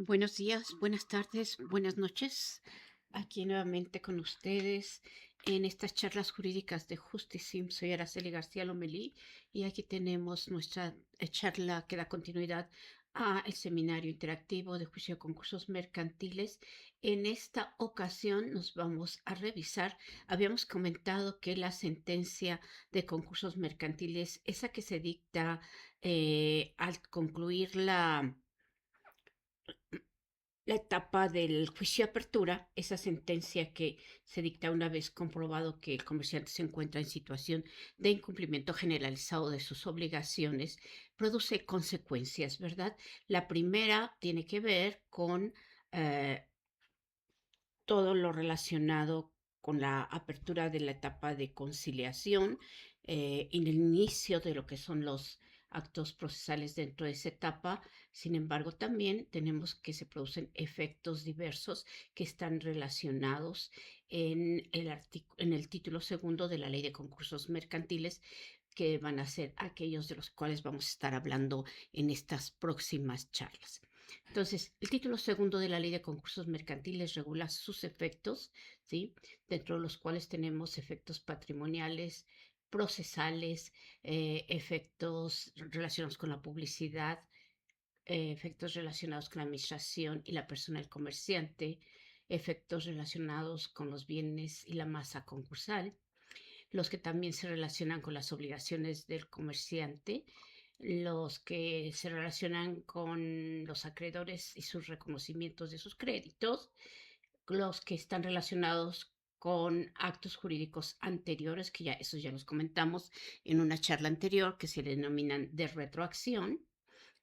Buenos días, buenas tardes, buenas noches. Aquí nuevamente con ustedes en estas charlas jurídicas de Justicia. Soy Araceli García Lomelí y aquí tenemos nuestra charla que da continuidad al seminario interactivo de juicio de concursos mercantiles. En esta ocasión nos vamos a revisar, habíamos comentado que la sentencia de concursos mercantiles, esa que se dicta al concluir la etapa del juicio de apertura, esa sentencia que se dicta una vez comprobado que el comerciante se encuentra en situación de incumplimiento generalizado de sus obligaciones, produce consecuencias, ¿verdad? La primera tiene que ver con eh, todo lo relacionado con la apertura de la etapa de conciliación, en el inicio de lo que son los actos procesales dentro de esa etapa. Sin embargo, también tenemos que se producen efectos diversos que están relacionados en el título segundo de la Ley de Concursos Mercantiles, que van a ser aquellos de los cuales vamos a estar hablando en estas próximas charlas. Entonces, el título segundo de la Ley de Concursos Mercantiles regula sus efectos, ¿sí? Dentro de los cuales tenemos efectos patrimoniales, procesales, efectos relacionados con la publicidad, efectos relacionados con la administración y la persona del comerciante, efectos relacionados con los bienes y la masa concursal, los que también se relacionan con las obligaciones del comerciante, los que se relacionan con los acreedores y sus reconocimientos de sus créditos, los que están relacionados con actos jurídicos anteriores, que ya esos ya los comentamos en una charla anterior, que se denominan de retroacción.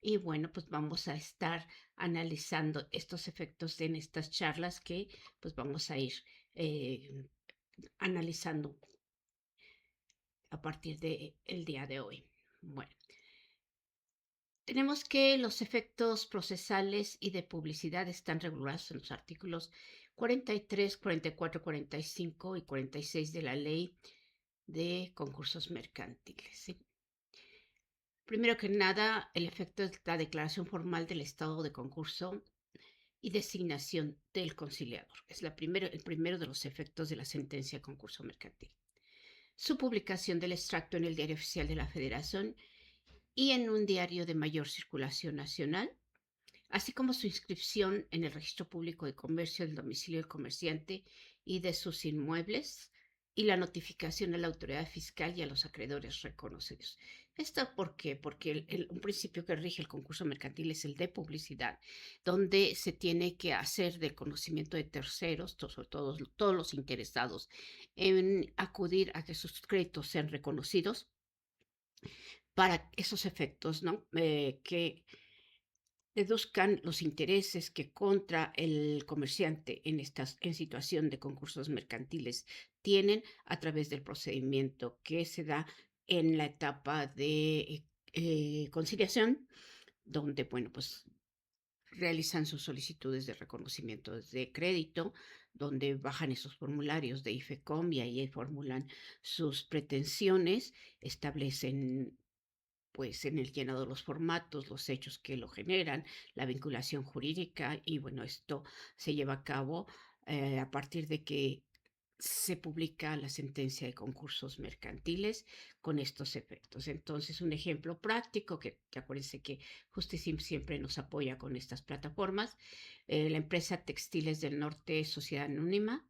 Y bueno, pues vamos a estar analizando estos efectos en estas charlas que pues vamos a ir eh, analizando a partir del día de hoy. Bueno, tenemos que los efectos procesales y de publicidad están regulados en los artículos 43, 44, 45 y 46 de la Ley de Concursos Mercantiles. ¿Sí? Primero que nada, el efecto de la declaración formal del estado de concurso y designación del conciliador. Es el primero de los efectos de la sentencia de concurso mercantil. Su publicación del extracto en el Diario Oficial de la Federación y en un diario de mayor circulación nacional, así como su inscripción en el Registro Público de Comercio del domicilio del comerciante y de sus inmuebles, y la notificación a la autoridad fiscal y a los acreedores reconocidos. ¿Esto por qué? Porque un principio que rige el concurso mercantil es el de publicidad, donde se tiene que hacer del conocimiento de terceros, sobre todo todos los interesados en acudir a que sus créditos sean reconocidos para esos efectos, ¿no? Que deduzcan los intereses que contra el comerciante en situación de concursos mercantiles tienen a través del procedimiento que se da en la etapa de conciliación, donde, bueno, pues realizan sus solicitudes de reconocimiento de crédito, donde bajan esos formularios de IFECOM y ahí formulan sus pretensiones, establecen pues en el llenado de los formatos, los hechos que lo generan, la vinculación jurídica y bueno, esto se lleva a cabo a partir de que se publica la sentencia de concursos mercantiles con estos efectos. Entonces, un ejemplo práctico, que acuérdense que Justicia siempre nos apoya con estas plataformas, la empresa Textiles del Norte, Sociedad Anónima,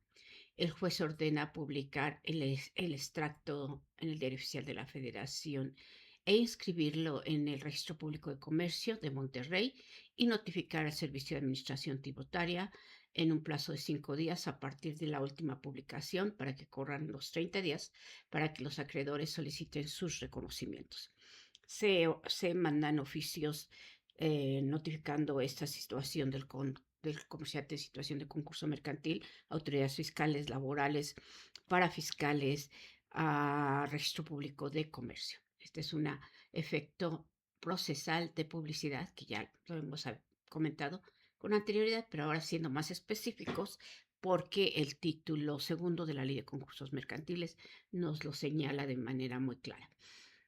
el juez ordena publicar el extracto en el Diario Oficial de la Federación e inscribirlo en el Registro Público de Comercio de Monterrey y notificar al Servicio de Administración Tributaria en un plazo de 5 días a partir de la última publicación para que corran los 30 días para que los acreedores soliciten sus reconocimientos. Se mandan oficios notificando esta situación del comerciante en situación de concurso mercantil, autoridades fiscales, laborales, parafiscales, a Registro Público de Comercio. Este es un efecto procesal de publicidad que ya lo hemos comentado con anterioridad, pero ahora siendo más específicos porque el título segundo de la Ley de Concursos Mercantiles nos lo señala de manera muy clara.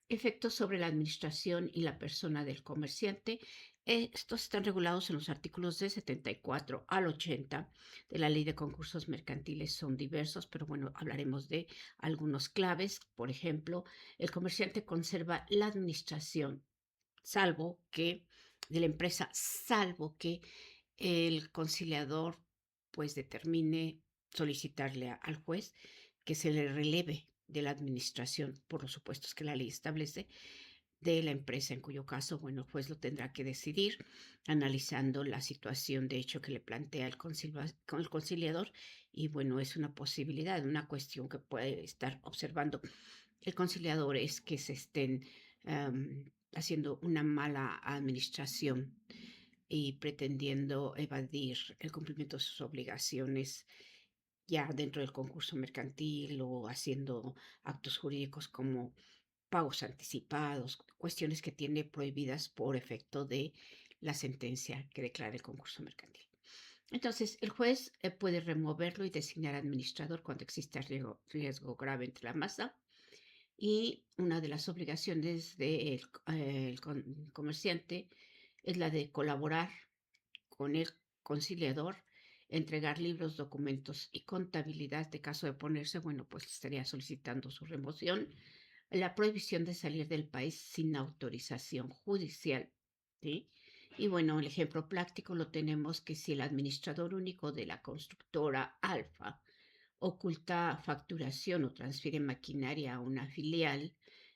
Efectos sobre la administración y la persona del comerciante. Estos están regulados en los artículos de 74 al 80 de la Ley de Concursos Mercantiles. Son diversos, pero bueno, hablaremos de algunos claves. Por ejemplo, el comerciante conserva la administración, salvo que de la empresa, salvo que el conciliador pues determine solicitarle al juez que se le releve de la administración por los supuestos que la ley establece de la empresa, en cuyo caso, bueno, el juez lo tendrá que decidir analizando la situación de hecho que le plantea con el conciliador. Y bueno, es una posibilidad, una cuestión que puede estar observando el conciliador es que se estén haciendo una mala administración y pretendiendo evadir el cumplimiento de sus obligaciones ya dentro del concurso mercantil o haciendo actos jurídicos como pagos anticipados, cuestiones que tiene prohibidas por efecto de la sentencia que declara el concurso mercantil. Entonces, el juez puede removerlo y designar administrador cuando exista riesgo grave entre la masa. Y una de las obligaciones del comerciante es la de colaborar con el conciliador, entregar libros, documentos y contabilidad. De caso de ponerse, bueno, pues estaría solicitando su remoción. La prohibición de salir del país sin autorización judicial, ¿sí? Y bueno, el ejemplo práctico lo tenemos que si el administrador único de la constructora Alfa oculta facturación o transfiere maquinaria a una filial,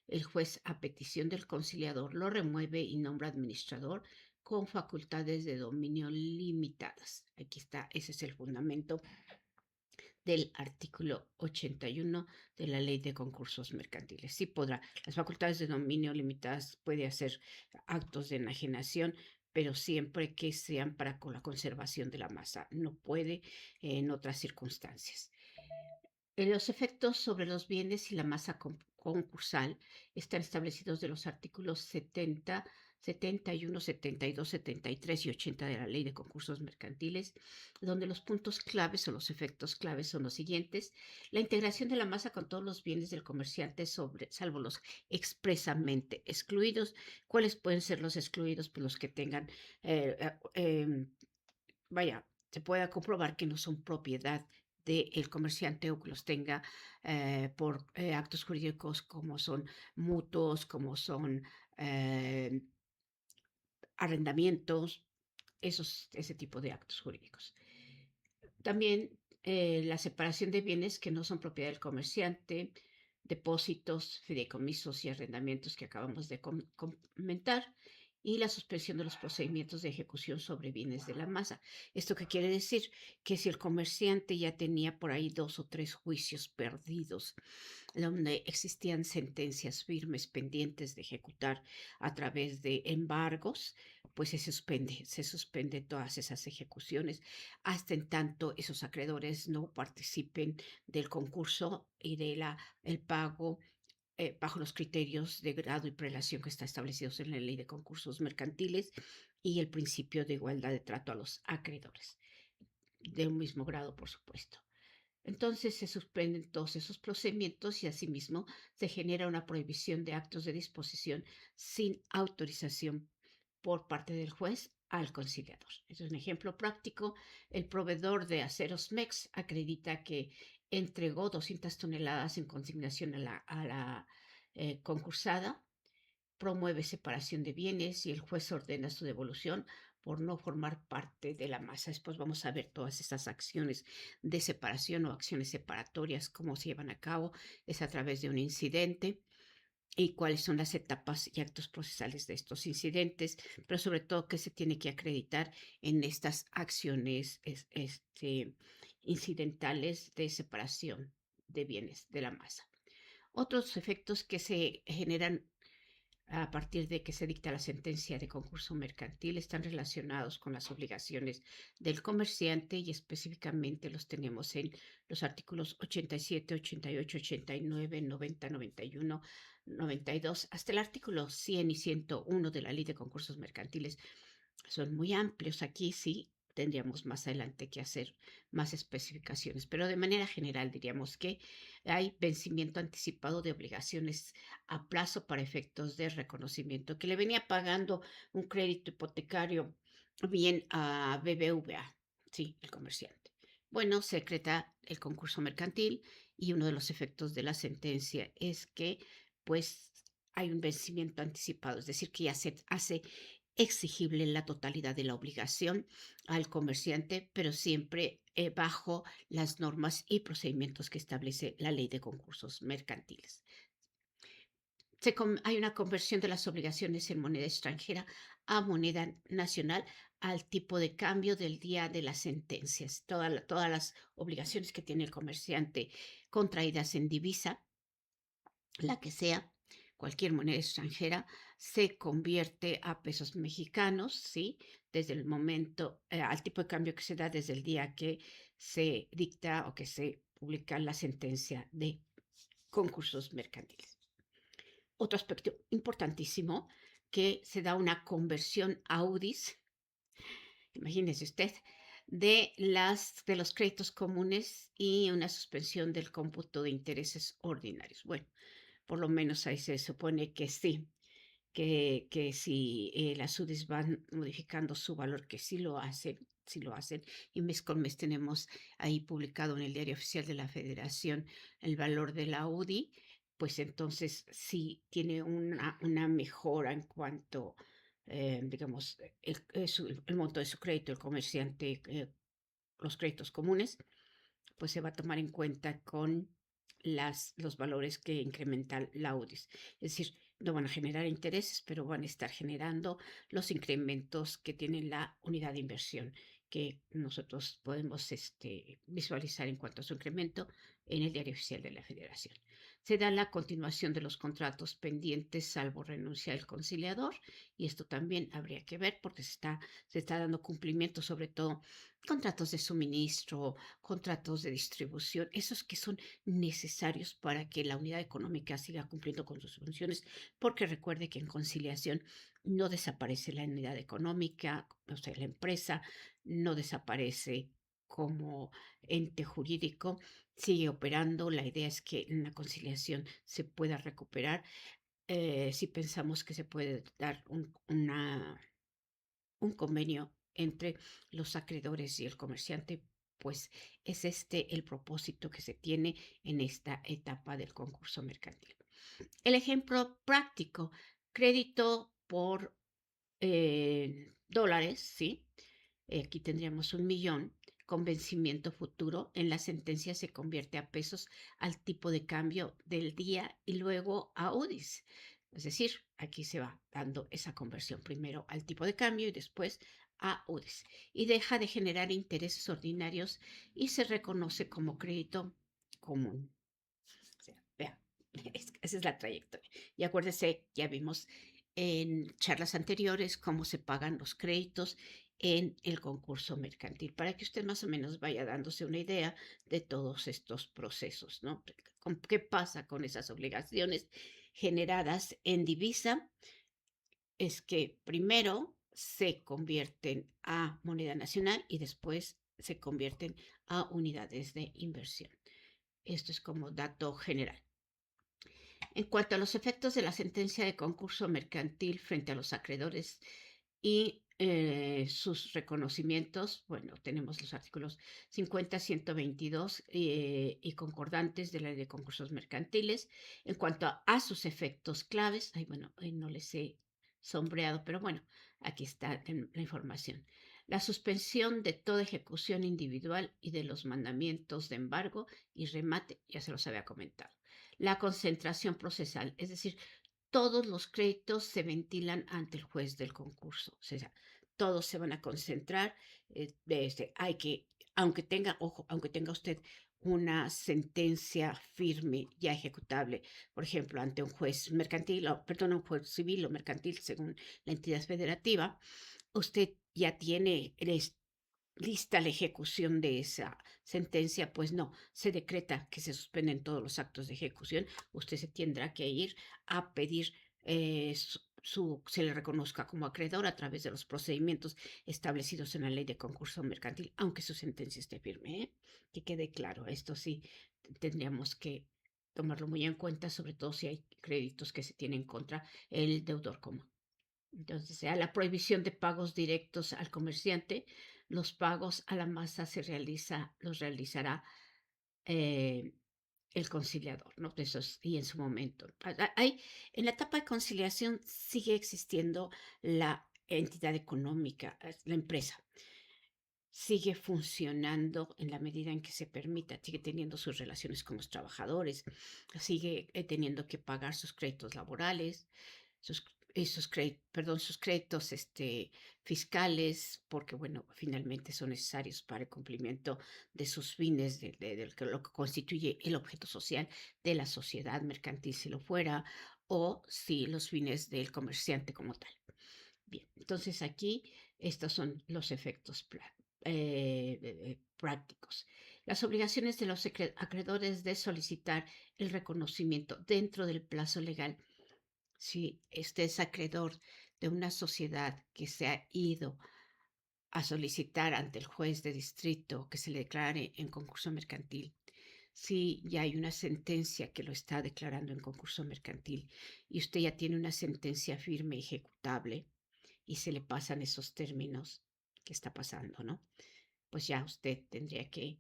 el juez, a petición del conciliador, lo remueve y nombra administrador con facultades de dominio limitadas. Aquí está, ese es el fundamento del artículo 81 de la Ley de Concursos Mercantiles. Sí podrá, las facultades de dominio limitadas puede hacer actos de enajenación, pero siempre que sean para con la conservación de la masa. No puede en otras circunstancias. Los efectos sobre los bienes y la masa concursal están establecidos de los artículos 70, 71, 72, 73 y 80 de la Ley de Concursos Mercantiles, donde los puntos claves o los efectos claves son los siguientes: la integración de la masa con todos los bienes del comerciante, salvo los expresamente excluidos. ¿Cuáles pueden ser los excluidos? Pues los que tengan, eh, eh, em, vaya, se pueda comprobar que no son propiedad del comerciante o que los tenga por actos jurídicos como son mutuos, como son eh, arrendamientos, ese tipo de actos jurídicos. También la separación de bienes que no son propiedad del comerciante, depósitos, fideicomisos y arrendamientos que acabamos de comentar, y la suspensión de los procedimientos de ejecución sobre bienes de la masa. ¿Esto qué quiere decir? Que si el comerciante ya tenía por ahí 2 o 3 juicios perdidos, donde existían sentencias firmes pendientes de ejecutar a través de embargos, pues se suspende todas esas ejecuciones hasta en tanto esos acreedores no participen del concurso y de el pago bajo los criterios de grado y prelación que están establecidos en la Ley de Concursos Mercantiles y el principio de igualdad de trato a los acreedores, de un mismo grado, por supuesto. Entonces se suspenden todos esos procedimientos y asimismo se genera una prohibición de actos de disposición sin autorización por parte del juez al conciliador. Este es un ejemplo práctico. El proveedor de aceros MEX acredita que entregó 200 toneladas en consignación a la concursada, promueve separación de bienes y el juez ordena su devolución por no formar parte de la masa. Después vamos a ver todas esas acciones de separación o acciones separatorias, cómo se llevan a cabo. Es a través de un incidente y cuáles son las etapas y actos procesales de estos incidentes, pero sobre todo qué se tiene que acreditar en estas acciones incidentales de separación de bienes de la masa. Otros efectos que se generan a partir de que se dicta la sentencia de concurso mercantil están relacionados con las obligaciones del comerciante y específicamente los tenemos en los artículos 87, 88, 89, 90, 91, 92, hasta el artículo 100 y 101 de la Ley de Concursos Mercantiles. Son muy amplios aquí, sí, tendríamos más adelante que hacer más especificaciones, pero de manera general diríamos que hay vencimiento anticipado de obligaciones a plazo para efectos de reconocimiento, que le venía pagando un crédito hipotecario bien a BBVA, sí, el comerciante. Bueno, se decreta el concurso mercantil y uno de los efectos de la sentencia es que, pues, hay un vencimiento anticipado, es decir, que ya se hace exigible la totalidad de la obligación al comerciante, pero siempre bajo las normas y procedimientos que establece la ley de concursos mercantiles. Hay una conversión de las obligaciones en moneda extranjera a moneda nacional al tipo de cambio del día de las sentencias. Todas las obligaciones que tiene el comerciante contraídas en divisa, la que sea, cualquier moneda extranjera, se convierte a pesos mexicanos, ¿sí? Desde el momento, al tipo de cambio que se da desde el día que se dicta o que se publica la sentencia de concursos mercantiles. Otro aspecto importantísimo, que se da una conversión a UDIs, imagínese usted, de los créditos comunes y una suspensión del cómputo de intereses ordinarios. Bueno, por lo menos ahí se supone que sí, que si las UDIs van modificando su valor, que sí lo hacen, y mes con mes tenemos ahí publicado en el Diario Oficial de la Federación el valor de la UDI, pues entonces sí tiene una mejora en cuanto, digamos, el monto de su crédito, el comerciante, los créditos comunes, pues se va a tomar en cuenta con los valores que incrementa la UDIs. Es decir, no van a generar intereses, pero van a estar generando los incrementos que tiene la unidad de inversión, que nosotros podemos visualizar en cuanto a su incremento en el Diario Oficial de la Federación. Se da la continuación de los contratos pendientes, salvo renuncia del conciliador, y esto también habría que ver porque se está dando cumplimiento, sobre todo contratos de suministro, contratos de distribución, esos que son necesarios para que la unidad económica siga cumpliendo con sus funciones, porque recuerde que en conciliación no desaparece la unidad económica, o sea, la empresa no desaparece como ente jurídico, sigue operando. La idea es que en la conciliación se pueda recuperar. Si pensamos que se puede dar un convenio entre los acreedores y el comerciante, pues es este el propósito que se tiene en esta etapa del concurso mercantil. El ejemplo práctico, crédito por dólares, ¿sí? Aquí tendríamos 1 millón con vencimiento futuro. En la sentencia se convierte a pesos al tipo de cambio del día y luego a UDIs. Es decir, aquí se va dando esa conversión primero al tipo de cambio y después a UDIs. Y deja de generar intereses ordinarios y se reconoce como crédito común. O sea, vea, esa es la trayectoria. Y acuérdese, ya vimos en charlas anteriores cómo se pagan los créditos en el concurso mercantil, para que usted más o menos vaya dándose una idea de todos estos procesos, ¿no? ¿Qué pasa con esas obligaciones generadas en divisa? Es que primero se convierten a moneda nacional y después se convierten a unidades de inversión. Esto es como dato general. En cuanto a los efectos de la sentencia de concurso mercantil frente a los acreedores y sus reconocimientos, bueno, tenemos los artículos 50, 122 y concordantes de la ley de concursos mercantiles. En cuanto a sus efectos claves, ay, bueno, no les he sombreado, pero bueno, aquí está la información. La suspensión de toda ejecución individual y de los mandamientos de embargo y remate, ya se los había comentado. La concentración procesal, es decir, todos los créditos se ventilan ante el juez del concurso, o sea, todos se van a concentrar, aunque tenga, ojo, aunque tenga usted una sentencia firme ya ejecutable, por ejemplo, ante un juez mercantil, perdón, un juez civil o mercantil, según la entidad federativa, usted ya tiene lista la ejecución de esa sentencia, pues no, se decreta que se suspenden todos los actos de ejecución, usted se tendrá que ir a pedir se le reconozca como acreedor a través de los procedimientos establecidos en la ley de concurso mercantil, aunque su sentencia esté firme, ¿eh? Que quede claro, esto sí tendríamos que tomarlo muy en cuenta, sobre todo si hay créditos que se tienen contra el deudor común. Entonces, sea la prohibición de pagos directos al comerciante, los pagos a la masa los realizará eh, el conciliador, ¿no? Eso es, y en su momento. En la etapa de conciliación sigue existiendo la entidad económica, la empresa. Sigue funcionando en la medida en que se permita, sigue teniendo sus relaciones con los trabajadores, sigue teniendo que pagar sus créditos laborales, sus créditos fiscales, porque bueno, finalmente son necesarios para el cumplimiento de sus fines, lo que constituye el objeto social de la sociedad mercantil, si lo fuera, o si los fines del comerciante como tal. Bien, entonces aquí estos son los efectos prácticos. Las obligaciones de los acreedores de solicitar el reconocimiento dentro del plazo legal. Si este es acreedor de una sociedad que se ha ido a solicitar ante el juez de distrito que se le declare en concurso mercantil, si ya hay una sentencia que lo está declarando en concurso mercantil y usted ya tiene una sentencia firme y ejecutable y se le pasan esos términos que está pasando, ¿no? Pues ya usted tendría que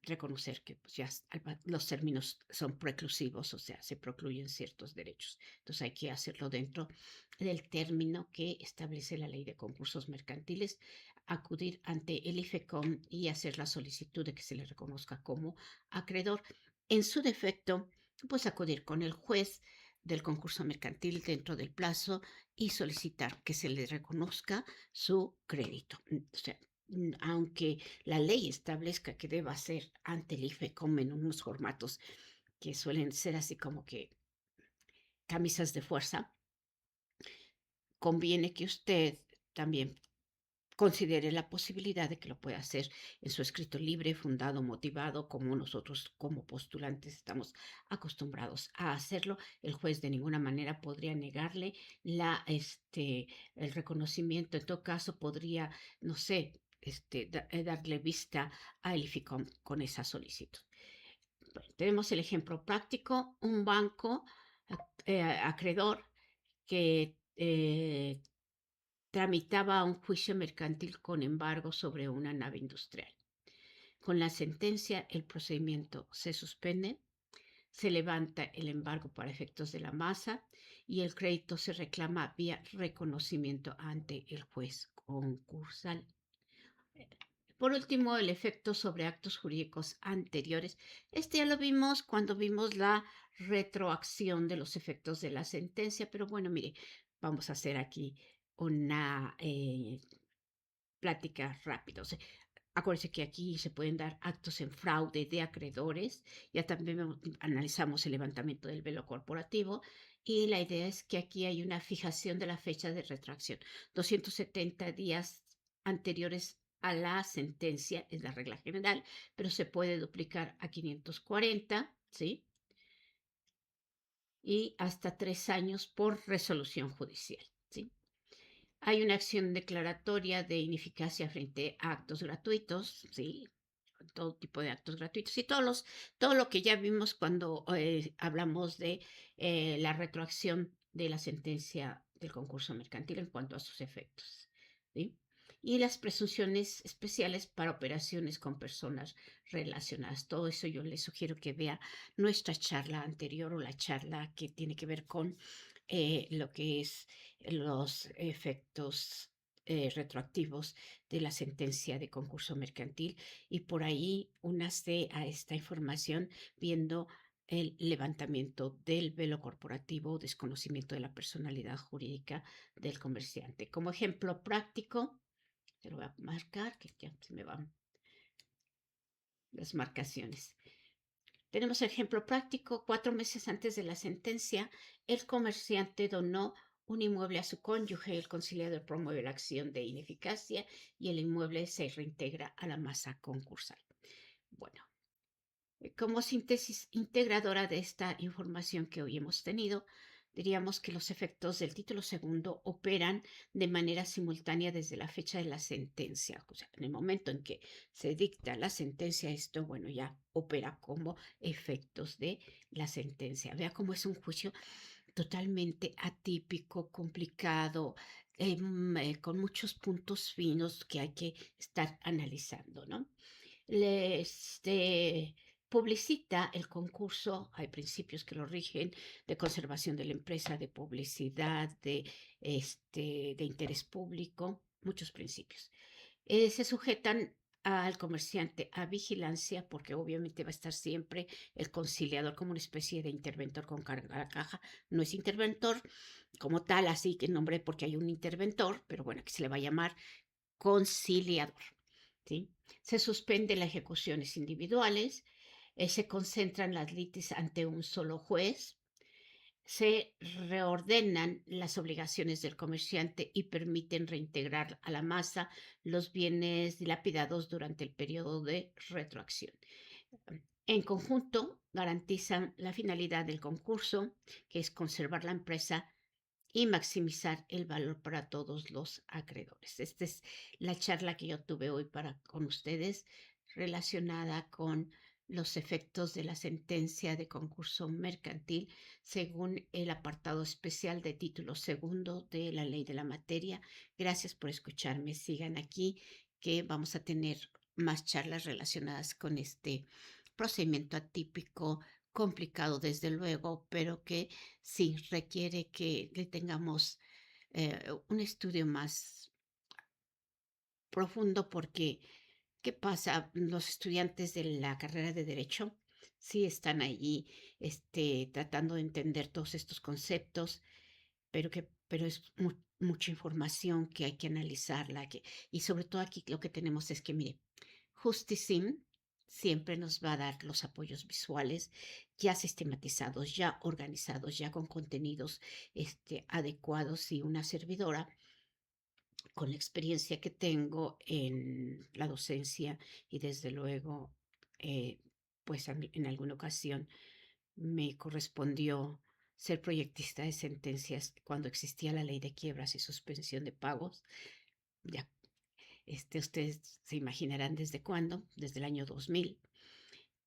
reconocer que pues, los términos son preclusivos, o sea, se procluyen ciertos derechos. Entonces hay que hacerlo dentro del término que establece la ley de concursos mercantiles, acudir ante el IFECOM y hacer la solicitud de que se le reconozca como acreedor. En su defecto, pues acudir con el juez del concurso mercantil dentro del plazo y solicitar que se le reconozca su crédito. O sea, aunque la ley establezca que deba ser ante el IFECOM en unos formatos que suelen ser así como que camisas de fuerza, conviene que usted también considere la posibilidad de que lo pueda hacer en su escrito libre, fundado, motivado, como nosotros como postulantes estamos acostumbrados a hacerlo. El juez de ninguna manera podría negarle el reconocimiento. En todo caso, podría, no sé, darle vista a IFICOM con esa solicitud. Bueno, tenemos el ejemplo práctico, un banco acreedor que tramitaba un juicio mercantil con embargo sobre una nave industrial. Con la sentencia, el procedimiento se suspende, se levanta el embargo para efectos de la masa y el crédito se reclama vía reconocimiento ante el juez concursal. Por último, el efecto sobre actos jurídicos anteriores. Este ya lo vimos cuando vimos la retroacción de los efectos de la sentencia, pero bueno, mire, vamos a hacer aquí una plática rápida. O sea, acuérdense que aquí se pueden dar actos en fraude de acreedores. Ya también analizamos el levantamiento del velo corporativo. Y la idea es que aquí hay una fijación de la fecha de retracción. 270 días anteriores a la sentencia es la regla general, pero se puede duplicar a 540, ¿sí? Y hasta 3 años por resolución judicial, ¿sí? Hay una acción declaratoria de ineficacia frente a actos gratuitos, ¿sí? Todo tipo de actos gratuitos y todo lo que ya vimos cuando hablamos de la retroacción de la sentencia del concurso mercantil en cuanto a sus efectos, ¿sí? Y las presunciones especiales para operaciones con personas relacionadas. Todo eso yo les sugiero que vea nuestra charla anterior o la charla que tiene que ver con lo que es los efectos retroactivos de la sentencia de concurso mercantil y por ahí únase a esta información viendo el levantamiento del velo corporativo o desconocimiento de la personalidad jurídica del comerciante. Como ejemplo práctico, te lo voy a marcar, que ya se me van las marcaciones. Tenemos el ejemplo práctico. 4 meses antes de la sentencia, el comerciante donó un inmueble a su cónyuge. El conciliador promueve la acción de ineficacia y el inmueble se reintegra a la masa concursal. Bueno, como síntesis integradora de esta información que hoy hemos tenido, Diríamos que los efectos del título segundo operan de manera simultánea desde la fecha de la sentencia. O sea, en el momento en que se dicta la sentencia, esto, bueno, ya opera como efectos de la sentencia. Vea cómo es un juicio totalmente atípico, complicado, con muchos puntos finos que hay que estar analizando, ¿no? Publicita el concurso, hay principios que lo rigen, de conservación de la empresa, de publicidad, de interés público, muchos principios. Se sujetan al comerciante a vigilancia, porque obviamente va a estar siempre el conciliador como una especie de interventor con carga a la caja. No es interventor como tal, así que nombre porque hay un interventor, pero bueno, que se le va a llamar conciliador. ¿Sí? Se suspende las ejecuciones individuales, se concentran las litis ante un solo juez, se reordenan las obligaciones del comerciante y permiten reintegrar a la masa los bienes dilapidados durante el periodo de retroacción. En conjunto, garantizan la finalidad del concurso, que es conservar la empresa y maximizar el valor para todos los acreedores. Esta es la charla que yo tuve hoy con ustedes relacionada con los efectos de la sentencia de concurso mercantil según el apartado especial de título segundo de la ley de la materia. Gracias por escucharme. Sigan aquí que vamos a tener más charlas relacionadas con este procedimiento atípico, complicado desde luego, pero que sí requiere que le tengamos un estudio más profundo porque, ¿qué pasa? Los estudiantes de la carrera de Derecho sí están allí tratando de entender todos estos conceptos, pero es mucha información que hay que analizarla. Y sobre todo aquí lo que tenemos es que, mire, Justisim siempre nos va a dar los apoyos visuales ya sistematizados, ya organizados, ya con contenidos adecuados y una servidora con la experiencia que tengo en la docencia y desde luego, eh, pues en alguna ocasión me correspondió ser proyectista de sentencias cuando existía la ley de quiebras y suspensión de pagos. Ya, ustedes se imaginarán desde cuándo, desde el año 2000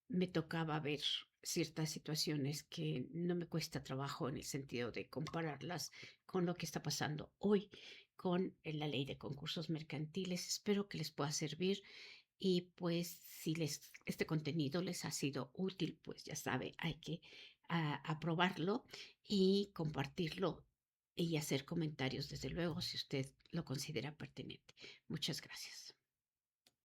me tocaba ver ciertas situaciones que no me cuesta trabajo en el sentido de compararlas con lo que está pasando hoy con la ley de concursos mercantiles. Espero que les pueda servir y pues si este contenido les ha sido útil, pues ya sabe, hay que aprobarlo y compartirlo y hacer comentarios, desde luego, si usted lo considera pertinente. Muchas gracias.